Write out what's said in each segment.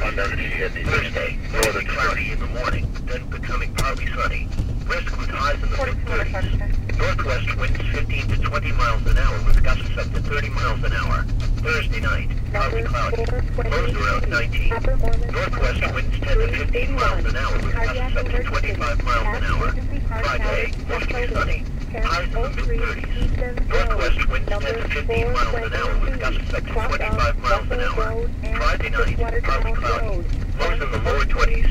Unknown Thursday, northern cloudy in the morning, then becoming partly sunny. West with highs in the mid-30s. Northwest winds 15 to 20 miles an hour with gusts up to 30 miles an hour. Thursday night, partly cloudy. Lows around 19. Northwest winds 10 to 15 miles an hour with gusts up to 25 miles an hour. Friday, mostly sunny. Highs in the mid-30s. Northwest winds 10 to 15 miles an hour with gusts up to 25 miles an hour. Friday night, partly cloudy. Lows in the lower 20s.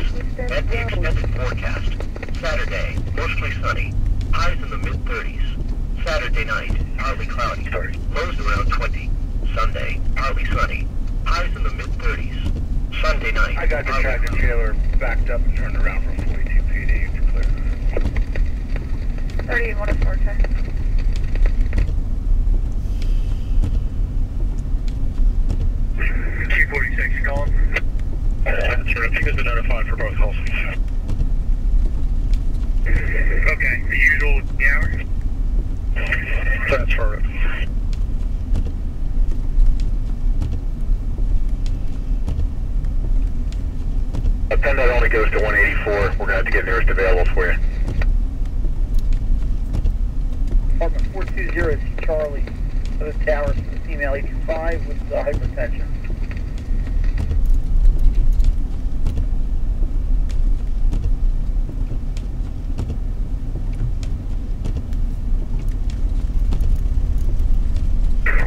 At the extended forecast. Saturday, mostly sunny. Highs in the mid-30s. Saturday night, partly cloudy. Lows around 20. Sunday, partly sunny. Highs in the mid-30s. Sunday night, I got the tractor trailer backed up and turned around for 42 PD. It's clear. 31 is 4 check. T46 calling. Sure, I think has been notified for both calls. Okay, the usual hour? Transfer it. A pen that only goes to 184. We're going to have to get nearest available for you. Apartment 420 C Charlie for the tower, female 85 with hypertension.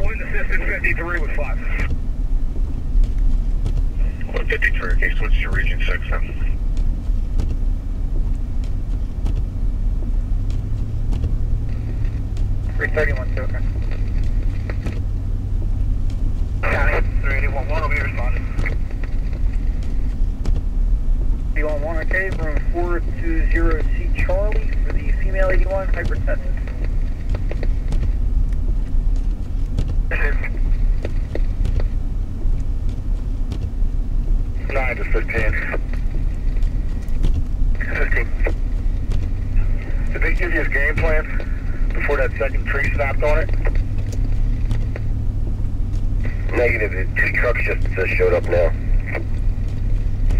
Wind assistant 53 with 5. 153, okay, switch to region 6 then. $331 token. County 3811 will be responding. 311, okay, room 420 C Charlie for the female 81 hypertensive. 9 to 15. 15. Did they give you his game plan before that second tree snapped on it? Negative. The 2 trucks just showed up now.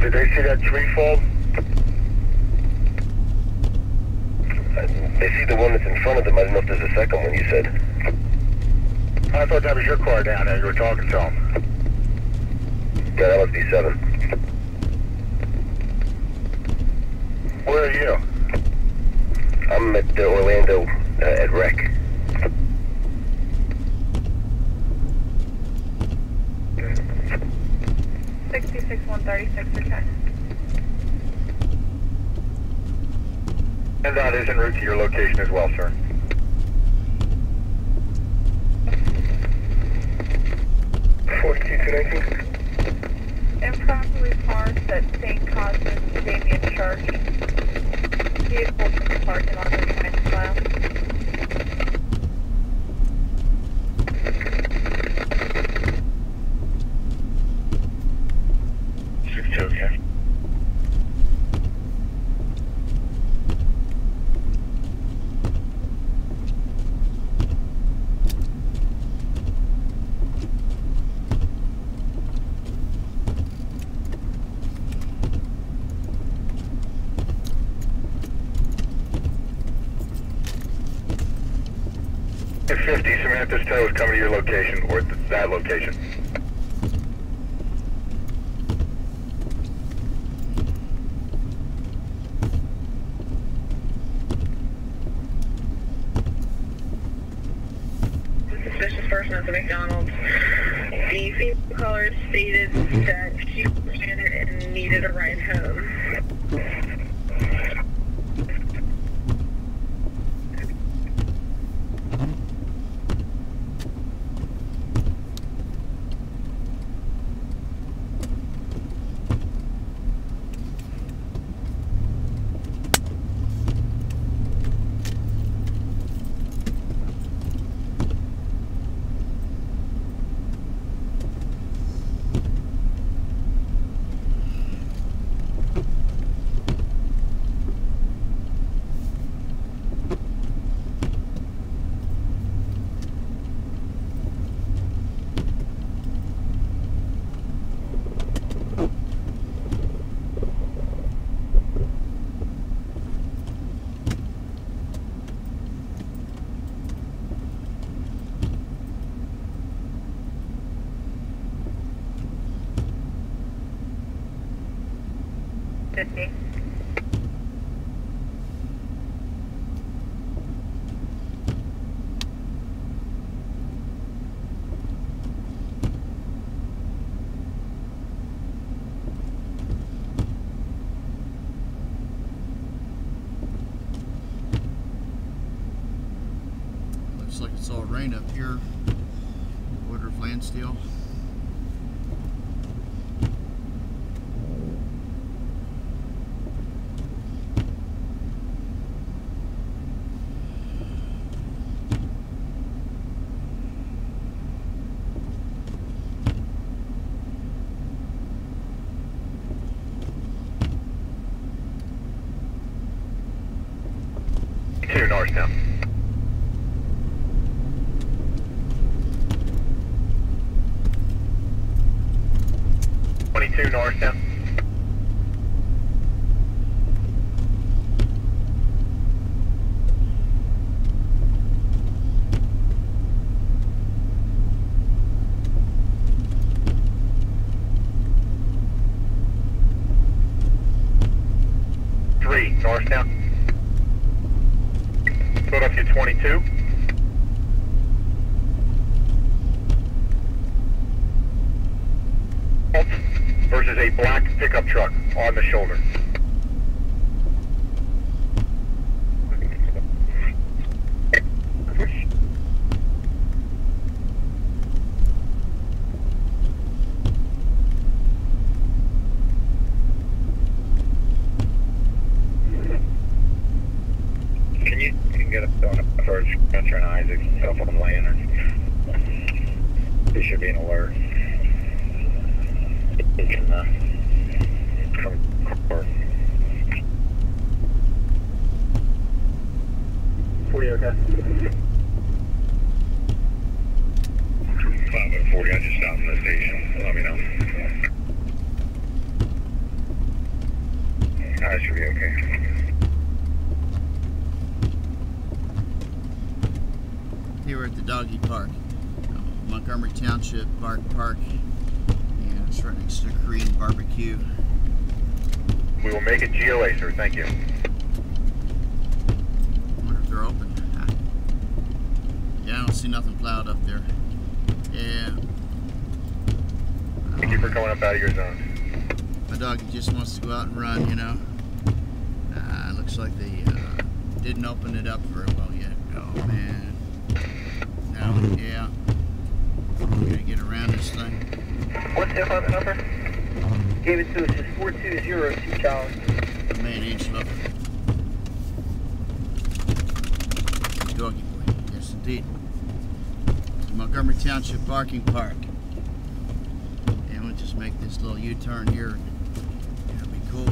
Did they see that tree fall? They see the one that's in front of them. I don't know if there's a second one you said. I thought that was your car down there. You were talking to him. Yeah, that must be 7. Where are you? I'm at Orlando, at Rec. $66,136 for check. And that is en route to your location as well, sir. Improperly parked at St. Cosmos Damien Church. Vehicle from the parking lot is trying to file. Okay. At 50, Samantha's tow is coming to your location, or that location. Suspicious person at the McDonald's. The female caller stated that she was stranded and needed a ride home. 50. Looks like it's all rain up here. Order of Landsteel. Norristown. 22 Norristown. Norristown. Philadelphia 22. Versus a black pickup truck on the shoulder. You can get up on a first Spencer and Isaac's cell phone lantern. They should be an alert. You can come court. 40 okay. 540, I just stopped in the station. Let me know. That should be okay. Here we're at the doggy park, Montgomery Township Park, and it's right next to Korean barbecue. We will make it GOA, sir. Thank you. I wonder if they're open. Yeah, I don't see nothing plowed up there. Yeah. Thank you for coming up out of your zone. My doggy just wants to go out and run, you know. Looks like they didn't open it up very well yet. Oh man. No, yeah. Gotta get around this thing. What's the apartment number? Gave it to us as 420 Charlie. Man, ain't love. Doggy boy. Yes, indeed. Montgomery Township Parking Park. And we'll just make this little U-turn here. That'll be cool.